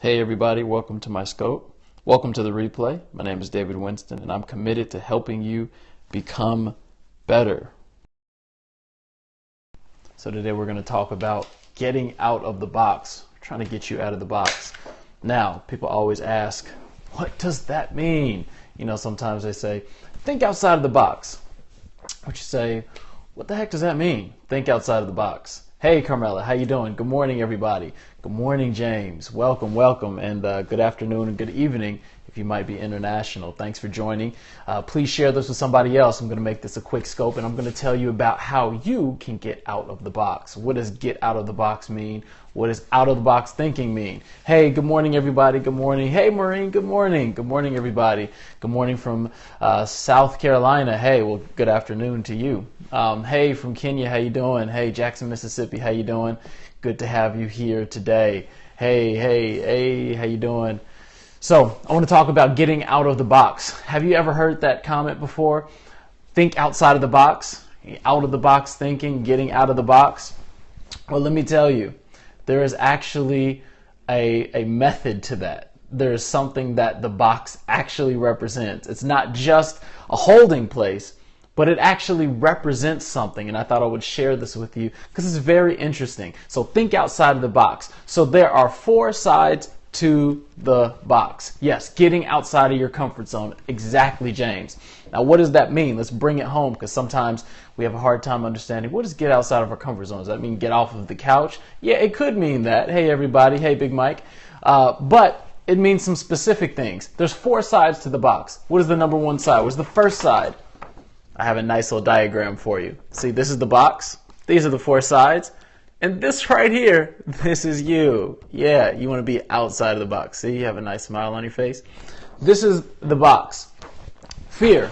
Hey everybody, welcome to my scope. Welcome to the replay. My name is David Winston and I'm committed to helping you become better. So today we're going to talk about getting out of the box, trying to get you out of the box. Now, people always ask, what does that mean? You know, sometimes they say, think outside of the box. But you say, what the heck does that mean? Think outside of the box. Hey Carmela, how you doing? Good morning everybody. Good morning James. Welcome, and good afternoon and good evening if you might be international. Thanks for joining. Please share this with somebody else. I'm going to make this a quick scope and I'm going to tell you about how you can get out of the box. What does get out of the box mean? What does out of the box thinking mean? Hey, good morning everybody. Good morning. Hey Maureen, good morning. Good morning everybody. Good morning from South Carolina. Hey, well, good afternoon to you. Hey from Kenya, how you doing? Hey, Jackson, Mississippi, how you doing? Good to have you here today. Hey, how you doing? So I want to talk about getting out of the box. Have you ever heard that comment before? Think outside of the box, out of the box thinking, getting out of the box. Well, let me tell you, there is actually a method to that. There is something that the box actually represents. It's not just a holding place, but it actually represents something. And I thought I would share this with you because it's very interesting. So think outside of the box. So there are 4 sides to the box. Yes, getting outside of your comfort zone. Exactly, James. Now, what does that mean? Let's bring it home because sometimes we have a hard time understanding what does get outside of our comfort zone. Does that mean get off of the couch? Yeah, it could mean that. Hey, everybody. Hey, Big Mike. But it means some specific things. There's 4 sides to the box. What is the number 1 side? What's the first side? I have a nice little diagram for you. See, this is the box. These are the 4 sides. And this right here, this is you. Yeah, you want to be outside of the box. See, you have a nice smile on your face. This is the box. Fear.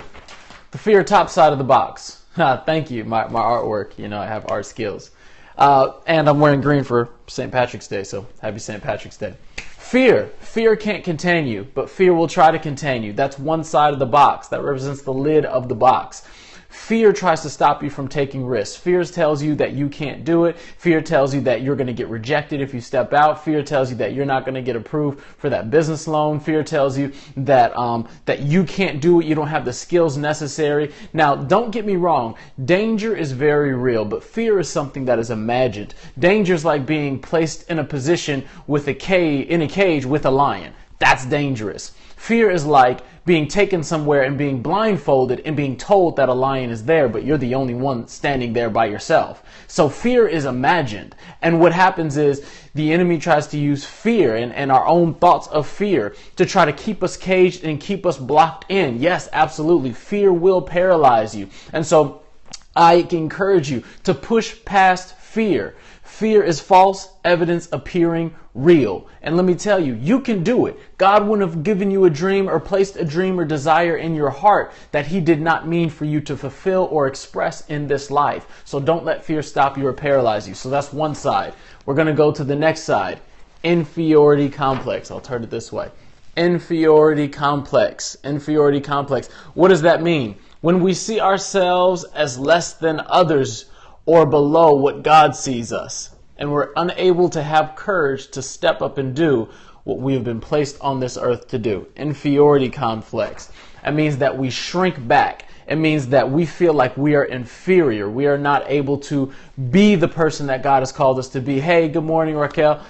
The fear top side of the box. Thank you, my artwork. You know, I have art skills. And I'm wearing green for St. Patrick's Day, so happy St. Patrick's Day. Fear. Fear can't contain you, but fear will try to contain you. That's one side of the box. That represents the lid of the box. Fear tries to stop you from taking risks. Fear tells you that you can't do it. Fear tells you that you're going to get rejected if you step out. Fear tells you that you're not going to get approved for that business loan. Fear tells you that that you can't do it. You don't have the skills necessary. Now, don't get me wrong. Danger is very real, but fear is something that is imagined. Danger is like being placed in a position with in a cage with a lion. That's dangerous. Fear is like being taken somewhere and being blindfolded and being told that a lion is there, but you're the only one standing there by yourself. So fear is imagined. And what happens is the enemy tries to use fear and our own thoughts of fear to try to keep us caged and keep us blocked in. Yes, absolutely. Fear will paralyze you. And so I encourage you to push past fear. Fear is false evidence appearing real. And let me tell you, you can do it. God wouldn't have given you a dream or placed a dream or desire in your heart that he did not mean for you to fulfill or express in this life. So don't let fear stop you or paralyze you. So that's one side. We're going to go to the next side. Inferiority complex. I'll turn it this way. Inferiority complex. Inferiority complex. What does that mean? When we see ourselves as less than others or below what God sees us, and we're unable to have courage to step up and do what we have been placed on this earth to do. Inferiority complex. It means that we shrink back. It means that we feel like we are inferior. We are not able to be the person that God has called us to be. Hey, good morning, Raquel.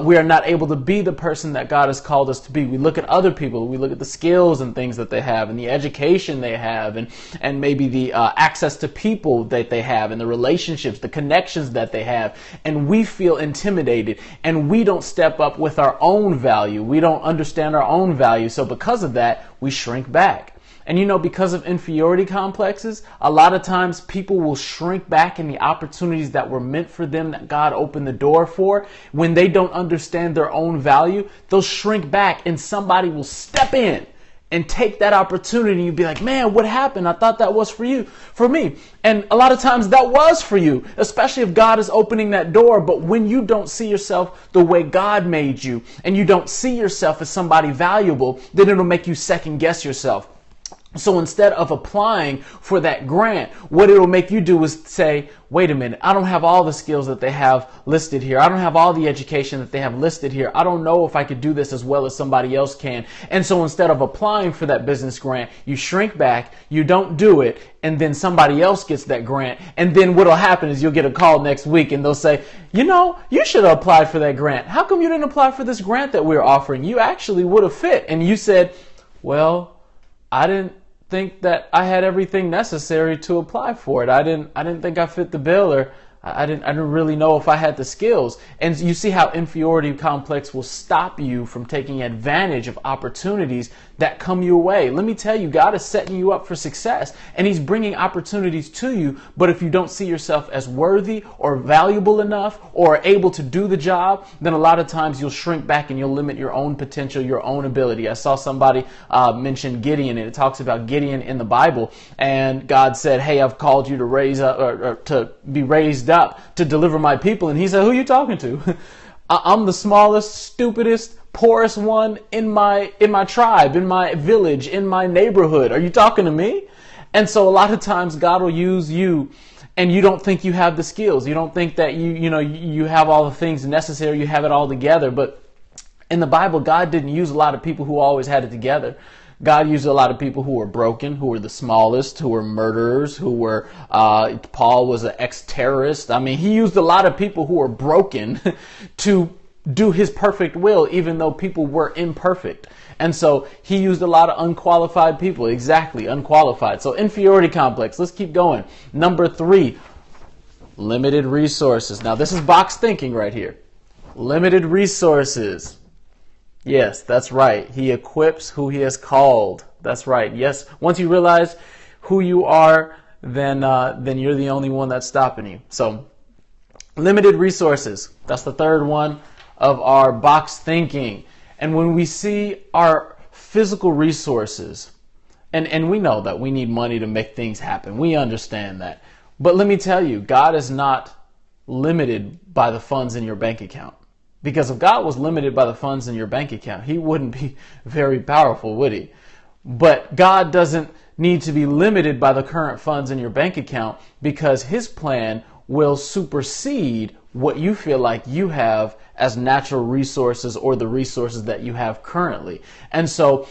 We are not able to be the person that God has called us to be. We look at other people. We look at the skills and things that they have and the education they have and maybe the access to people that they have and the relationships, the connections that they have. And we feel intimidated and we don't step up with our own value. We don't understand our own value. So because of that, we shrink back. And you know, because of inferiority complexes, a lot of times people will shrink back in the opportunities that were meant for them, that God opened the door for. When they don't understand their own value, they'll shrink back and somebody will step in and take that opportunity. And you'll be like, man, what happened? I thought that was for me. And a lot of times that was for you, especially if God is opening that door. But when you don't see yourself the way God made you and you don't see yourself as somebody valuable, then it'll make you second guess yourself. So instead of applying for that grant, what it'll make you do is say, wait a minute, I don't have all the skills that they have listed here. I don't have all the education that they have listed here. I don't know if I could do this as well as somebody else can. And so instead of applying for that business grant, you shrink back, you don't do it, and then somebody else gets that grant. And then what'll happen is you'll get a call next week and they'll say, you know, you should have applied for that grant. How come you didn't apply for this grant that we're offering? You actually would have fit. And you said, well, I didn't think that I had everything necessary to apply for it. I didn't think I fit the bill, or I didn't really know if I had the skills. And you see how inferiority complex will stop you from taking advantage of opportunities that come your way. Let me tell you, God is setting you up for success and he's bringing opportunities to you. But if you don't see yourself as worthy or valuable enough or able to do the job, then a lot of times you'll shrink back and you'll limit your own potential, your own ability. I saw somebody mention Gideon, and it talks about Gideon in the Bible. And God said, hey, I've called you to raise up, or to be raised up to deliver my people. And he said, who are you talking to? I'm the smallest, stupidest, poorest one in my tribe, in my village, in my neighborhood. Are you talking to me? And so a lot of times God will use you and you don't think you have the skills. You don't think that you have all the things necessary. You have it all together. But in the Bible, God didn't use a lot of people who always had it together. God used a lot of people who were broken, who were the smallest, who were murderers, who were, Paul was an ex-terrorist. I mean, he used a lot of people who were broken to do his perfect will, even though people were imperfect. And so he used a lot of unqualified people. Exactly, unqualified. So inferiority complex. Let's keep going. Number 3, limited resources. Now this is box thinking right here. Limited resources. Yes, that's right. He equips who he has called. That's right. Yes. Once you realize who you are, then you're the only one that's stopping you. So limited resources. That's the third one of our box thinking. And when we see our physical resources, and we know that we need money to make things happen. We understand that. But let me tell you, God is not limited by the funds in your bank account. Because if God was limited by the funds in your bank account, he wouldn't be very powerful, would he? But God doesn't need to be limited by the current funds in your bank account, because his plan will supersede what you feel like you have as natural resources or the resources that you have currently. And so,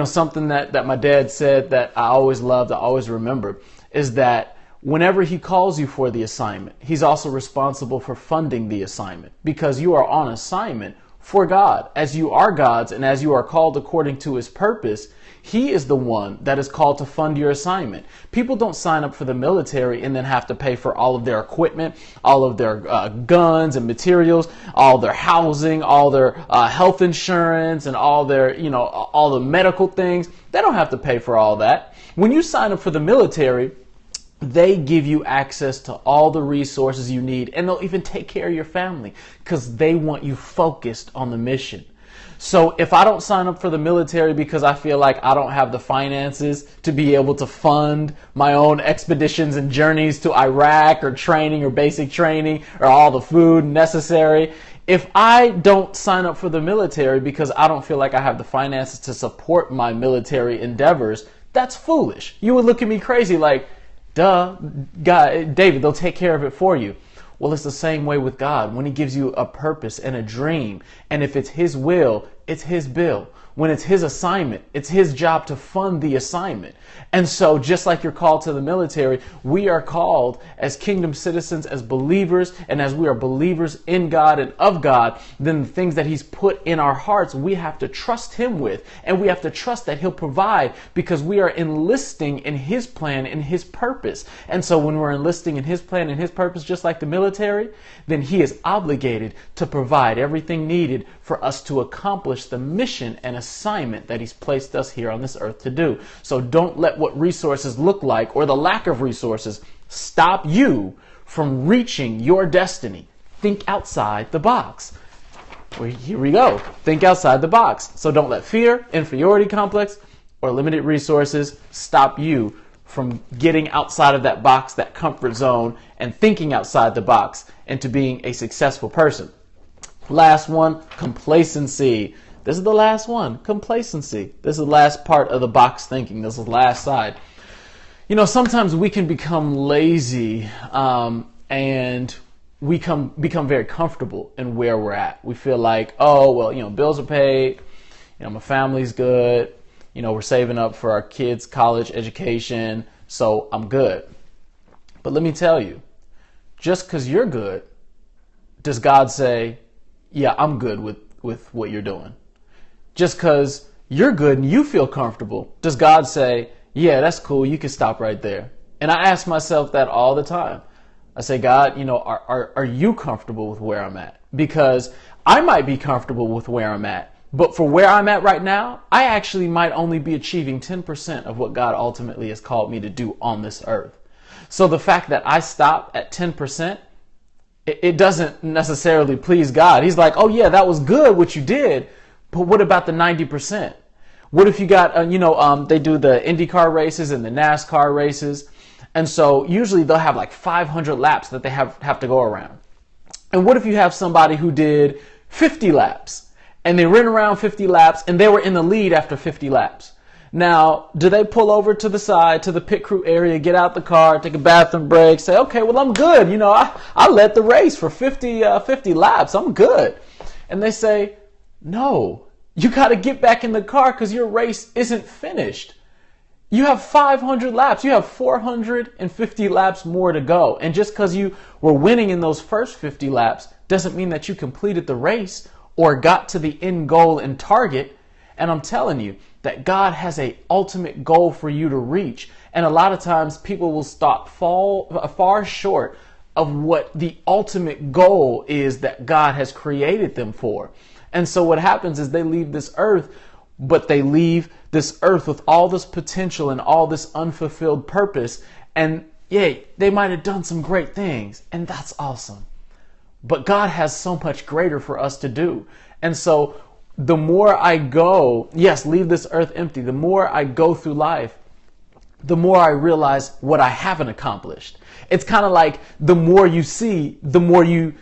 something that my dad said that I always loved, I always remember, is that whenever he calls you for the assignment, he's also responsible for funding the assignment, because you are on assignment for God. As you are God's and as you are called according to his purpose, he is the one that is called to fund your assignment. People don't sign up for the military and then have to pay for all of their equipment, all of their guns and materials, all their housing, all their health insurance, and all their, all the medical things. They don't have to pay for all that. When you sign up for the military, they give you access to all the resources you need, and they'll even take care of your family because they want you focused on the mission. So if I don't sign up for the military because I feel like I don't have the finances to be able to fund my own expeditions and journeys to Iraq, or training or basic training, or all the food necessary, if I don't sign up for the military because I don't feel like I have the finances to support my military endeavors, that's foolish. You would look at me crazy like, duh, God, David, they'll take care of it for you. Well, it's the same way with God. When he gives you a purpose and a dream, and if it's his will, it's his bill. When it's his assignment, it's his job to fund the assignment. And so just like you're called to the military, we are called as kingdom citizens, as believers, and as we are believers in God and of God, then the things that he's put in our hearts, we have to trust him with, and we have to trust that he'll provide, because we are enlisting in his plan and his purpose. And so when we're enlisting in his plan and his purpose, just like the military, then he is obligated to provide everything needed for us to accomplish the mission and assignment that he's placed us here on this earth to do. So don't let what resources look like, or the lack of resources, stop you from reaching your destiny. Think outside the box. Well, here we go. Think outside the box. So don't let fear, inferiority complex, or limited resources stop you from getting outside of that box, that comfort zone, and thinking outside the box into being a successful person. Last one, complacency. This is the last one, complacency. This is the last part of the box thinking. This is the last side. Sometimes we can become lazy and we become very comfortable in where we're at. We feel like, oh, well, bills are paid, my family's good, we're saving up for our kids' college education, so I'm good. But let me tell you, just because you're good, does God say, yeah, I'm good with what you're doing? Just because you're good and you feel comfortable, does God say, yeah, that's cool, you can stop right there? And I ask myself that all the time. I say, God, are you comfortable with where I'm at? Because I might be comfortable with where I'm at, but for where I'm at right now, I actually might only be achieving 10% of what God ultimately has called me to do on this earth. So the fact that I stop at 10%, it doesn't necessarily please God. He's like, oh yeah, that was good what you did, but what about the 90%? What if you got, they do the IndyCar races and the NASCAR races. And so usually they'll have like 500 laps that they have to go around. And what if you have somebody who did 50 laps and they ran around 50 laps and they were in the lead after 50 laps? Now, do they pull over to the side, to the pit crew area, get out the car, take a bathroom break, say, okay, well, I'm good. I led the race for 50 laps. I'm good. And they say, no, you got to get back in the car because your race isn't finished. You have 500 laps. You have 450 laps more to go. And just because you were winning in those first 50 laps doesn't mean that you completed the race or got to the end goal and target. And I'm telling you that God has an ultimate goal for you to reach. And a lot of times people will stop far short of what the ultimate goal is that God has created them for. And so what happens is they leave this earth, but they leave this earth with all this potential and all this unfulfilled purpose. And yeah, they might have done some great things, and that's awesome. But God has so much greater for us to do. And so the more I go, leave this earth empty, the more I go through life, the more I realize what I haven't accomplished. It's kind of like the more you see, the more you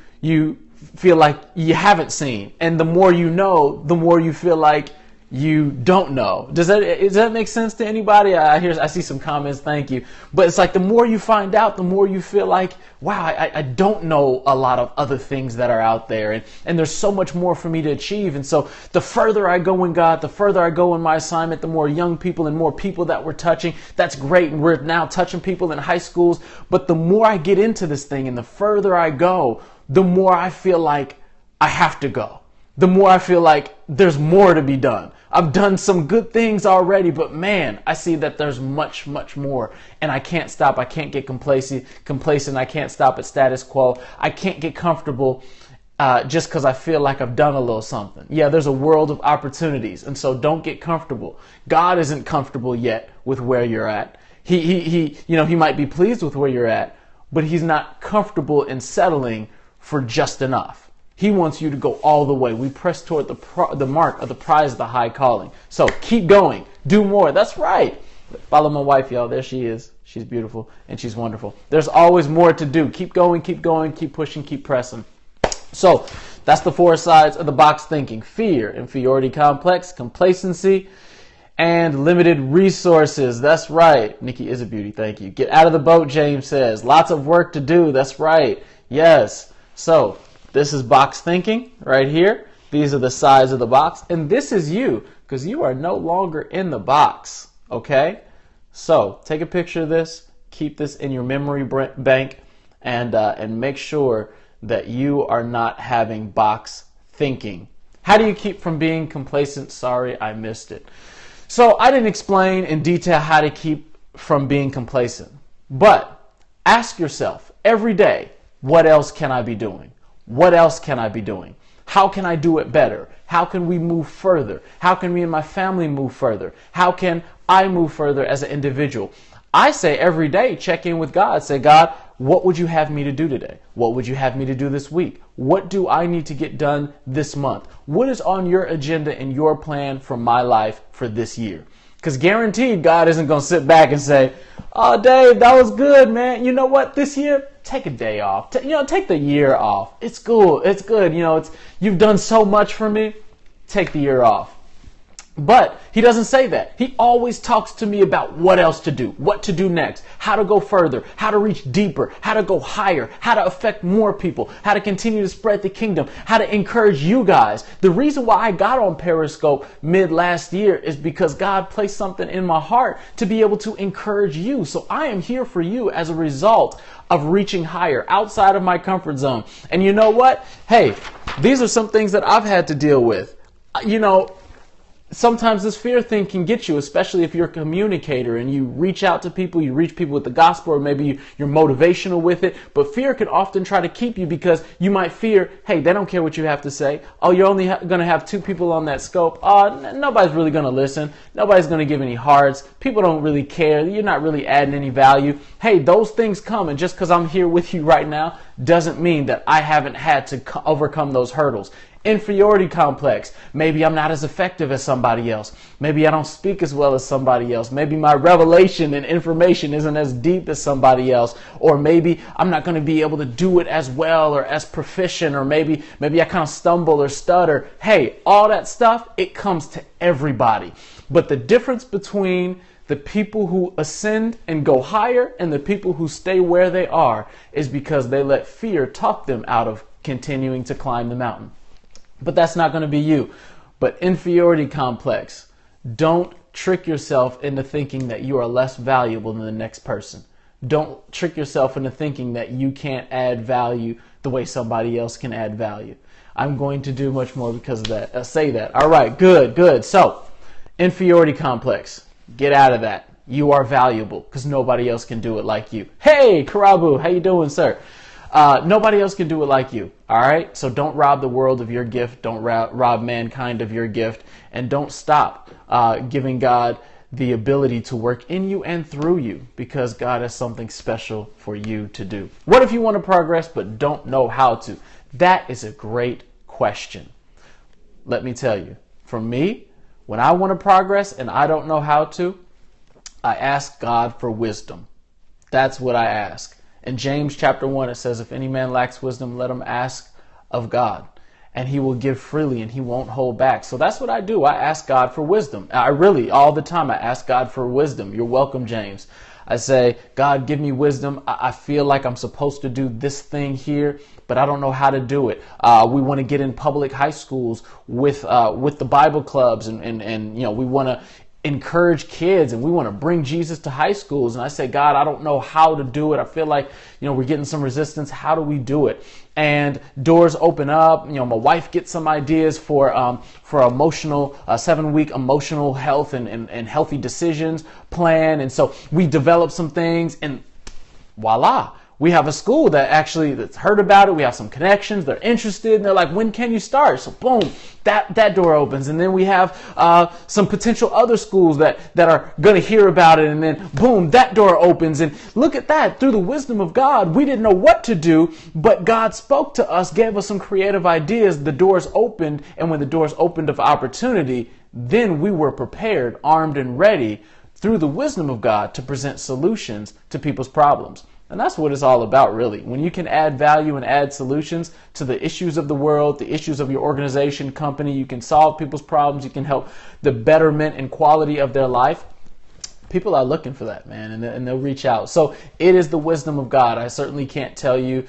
feel like you haven't seen. And the more you know, the more you feel like you don't know. Does that make sense to anybody? I see some comments. Thank you. But it's like the more you find out, the more you feel like, wow, I don't know a lot of other things that are out there. And there's so much more for me to achieve. And so the further I go in God, the further I go in my assignment, the more young people and more people that we're touching. That's great. And we're now touching people in high schools. But the more I get into this thing and the further I go, the more I feel like I have to go. The more I feel like there's more to be done. I've done some good things already, but man, I see that there's much, much more. And I can't stop. I can't get complacent. I can't stop at status quo. I can't get comfortable just because I feel like I've done a little something. Yeah, there's a world of opportunities. And so don't get comfortable. God isn't comfortable yet with where you're at. He might be pleased with where you're at, but he's not comfortable in settling for just enough. He wants you to go all the way. We press toward the mark of the prize of the high calling. So keep going. Do more. That's right. Follow my wife, y'all. There she is. She's beautiful and she's wonderful. There's always more to do. Keep going, keep pushing, keep pressing. So that's the 4 sides of the box thinking. Fear, inferiority complex, complacency, and limited resources. That's right. Nikki is a beauty. Thank you. Get out of the boat, James says. Lots of work to do. That's right. Yes. So this is box thinking right here. These are the sides of the box. And this is you, because you are no longer in the box. Okay? So take a picture of this. Keep this in your memory bank. And make sure that you are not having box thinking. How do you keep from being complacent? Sorry, I missed it. So I didn't explain in detail how to keep from being complacent. But ask yourself every day, what else can I be doing? What else can I be doing? How can I do it better? How can we move further? How can me and my family move further? How can I move further as an individual? I say every day, check in with God. Say, God, what would you have me to do today? What would you have me to do this week? What do I need to get done this month? What is on your agenda and your plan for my life for this year? Because guaranteed, God isn't going to sit back and say, oh, Dave, that was good, man. You know what? This year, take a day off. Take the year off. It's cool. It's good. You've done so much for me. take the year off. But he doesn't say that. He always talks to me about what else to do, what to do next, how to go further, how to reach deeper, how to go higher, how to affect more people, how to continue to spread the kingdom, how to encourage you guys. The reason why I got on Periscope mid last year is because God placed something in my heart to be able to encourage you. So I am here for you as a result of reaching higher outside of my comfort zone. And you know what? Hey, these are some things that I've had to deal with. Sometimes this fear thing can get you, especially if you're a communicator and you reach out to people, you reach people with the gospel, or maybe you're motivational with it. But fear can often try to keep you because you might fear, hey, they don't care what you have to say. Oh, you're only going to have 2 people on that scope. Nobody's really going to listen. Nobody's going to give any hearts. People don't really care. You're not really adding any value. Hey, those things come. And just because I'm here with you right now doesn't mean that I haven't had to overcome those hurdles. Inferiority complex. Maybe I'm not as effective as somebody else. Maybe I don't speak as well as somebody else. Maybe my revelation and information isn't as deep as somebody else. Or maybe I'm not going to be able to do it as well or as proficient. Or maybe I kind of stumble or stutter. Hey, all that stuff, it comes to everybody. But the difference between the people who ascend and go higher and the people who stay where they are is because they let fear talk them out of continuing to climb the mountain. But that's not going to be you. But inferiority complex. Don't trick yourself into thinking that you are less valuable than the next person. Don't trick yourself into thinking that you can't add value the way somebody else can add value. I'm going to do much more because of that. Say that. All right, good. So, inferiority complex. Get out of that. You are valuable because nobody else can do it like you. Hey, Karabu, how you doing, sir? Nobody else can do it like you. All right. So don't rob the world of your gift. Don't rob mankind of your gift. And don't stop giving God the ability to work in you and through you, because God has something special for you to do. What if you want to progress but don't know how to? That is a great question. Let me tell you, for me, when I want to progress and I don't know how to, I ask God for wisdom. That's what I ask. In James chapter 1, it says, if any man lacks wisdom, let him ask of God, and he will give freely and he won't hold back. So that's what I do. I ask God for wisdom. All the time, I ask God for wisdom. You're welcome, James. I say, God, give me wisdom. I feel like I'm supposed to do this thing here, but I don't know how to do it. We want to get in public high schools with the Bible clubs, and we want to encourage kids and we want to bring Jesus to high schools. And I say, God, I don't know how to do it. I feel like, we're getting some resistance. How do we do it? And doors open up. My wife gets some ideas for emotional, 7-week emotional health and healthy decisions plan. And so we develop some things, and voila. We have a school that's heard about it. We have some connections. They're interested, and they're like, when can you start? So boom, that door opens. And then we have some potential other schools that are going to hear about it. And then boom, that door opens. And look at that. Through the wisdom of God, we didn't know what to do, but God spoke to us, gave us some creative ideas. The doors opened. And when the doors opened of opportunity, then we were prepared, armed and ready through the wisdom of God to present solutions to people's problems. And that's what it's all about, really. When you can add value and add solutions to the issues of the world, the issues of your organization, company, you can solve people's problems, you can help the betterment and quality of their life. People are looking for that, man, and they'll reach out. So it is the wisdom of God. I certainly can't tell you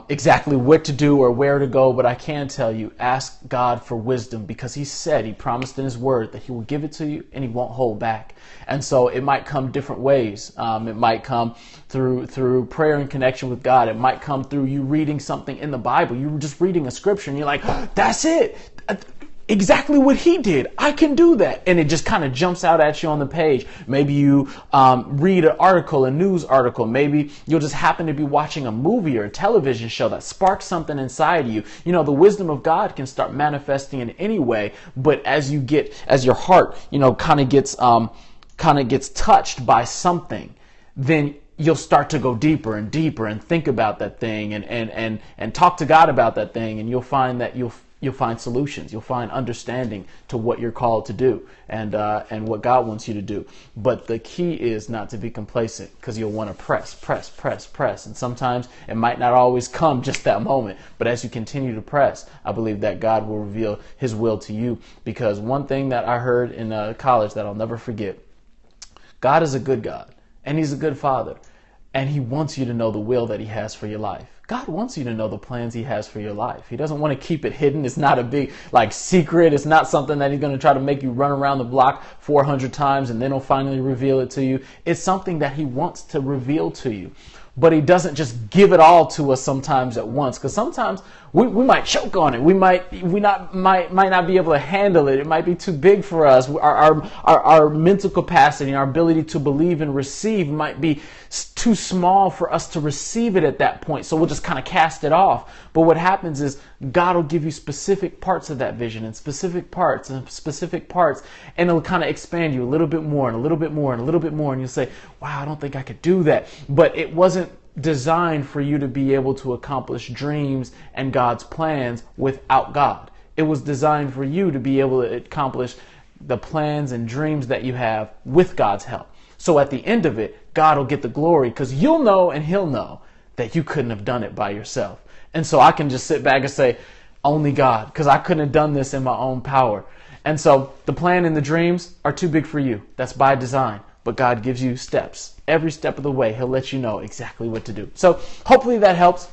exactly what to do or where to go, but I can tell you, ask God for wisdom, because he promised in his word that he will give it to you and he won't hold back. And so it might come different ways. It might come through prayer and connection with God. It might come through you reading something in the Bible. You were just reading a scripture and you're like, that's it. Exactly what he did. I can do that. And it just kind of jumps out at you on the page. Maybe you read an article, a news article. Maybe you'll just happen to be watching a movie or a television show that sparks something inside you. The wisdom of God can start manifesting in any way. But as your heart, kind of gets touched by something, then you'll start to go deeper and deeper and think about that thing and talk to God about that thing. And you'll find that you'll you'll find solutions. You'll find understanding to what you're called to do and what God wants you to do. But the key is not to be complacent, because you'll want to press. And sometimes it might not always come just that moment. But as you continue to press, I believe that God will reveal his will to you. Because one thing that I heard in college that I'll never forget, God is a good God and he's a good father. And he wants you to know the will that he has for your life. God wants you to know the plans he has for your life. He doesn't want to keep it hidden. It's not a big secret. It's not something that he's going to try to make you run around the block 400 times and then he'll finally reveal it to you. It's something that he wants to reveal to you. But he doesn't just give it all to us sometimes at once, because sometimes we might choke on it. We might not be able to handle it. It might be too big for us. Our mental capacity, our ability to believe and receive might be too small for us to receive it at that point. So we'll just kind of cast it off. But what happens is God will give you specific parts of that vision and specific parts, and it'll kind of expand you a little bit more and a little bit more and a little bit more. And you'll say, wow, I don't think I could do that. But it wasn't designed for you to be able to accomplish dreams and God's plans without God. It was designed for you to be able to accomplish the plans and dreams that you have with God's help. So at the end of it, God will get the glory, because you'll know and he'll know that you couldn't have done it by yourself. And so I can just sit back and say, only God, because I couldn't have done this in my own power. And so the plan and the dreams are too big for you. That's by design. But God gives you steps. Every step of the way, he'll let you know exactly what to do. So hopefully that helps.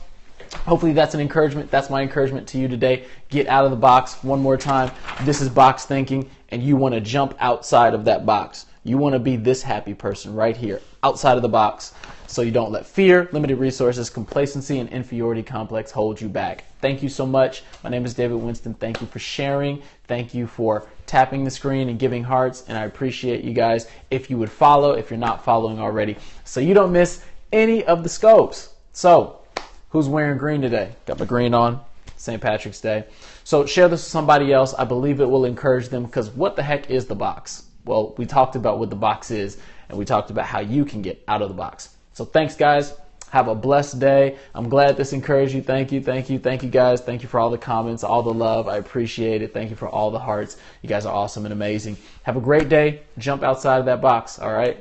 Hopefully that's an encouragement. That's my encouragement to you today. Get out of the box one more time. This is box thinking, and you want to jump outside of that box. You want to be this happy person right here, outside of the box, so you don't let fear, limited resources, complacency, and inferiority complex hold you back. Thank you so much. My name is David Winston. Thank you for sharing. Thank you for tapping the screen and giving hearts, and I appreciate you guys. If you would follow, if you're not following already, so you don't miss any of the scopes. So, who's wearing green today? Got my green on. St. Patrick's Day. So share this with somebody else. I believe it will encourage them, because what the heck is the box? Well, we talked about what the box is, and we talked about how you can get out of the box. So thanks, guys. Have a blessed day. I'm glad this encouraged you. Thank you, guys. Thank you for all the comments, all the love. I appreciate it. Thank you for all the hearts. You guys are awesome and amazing. Have a great day. Jump outside of that box, all right?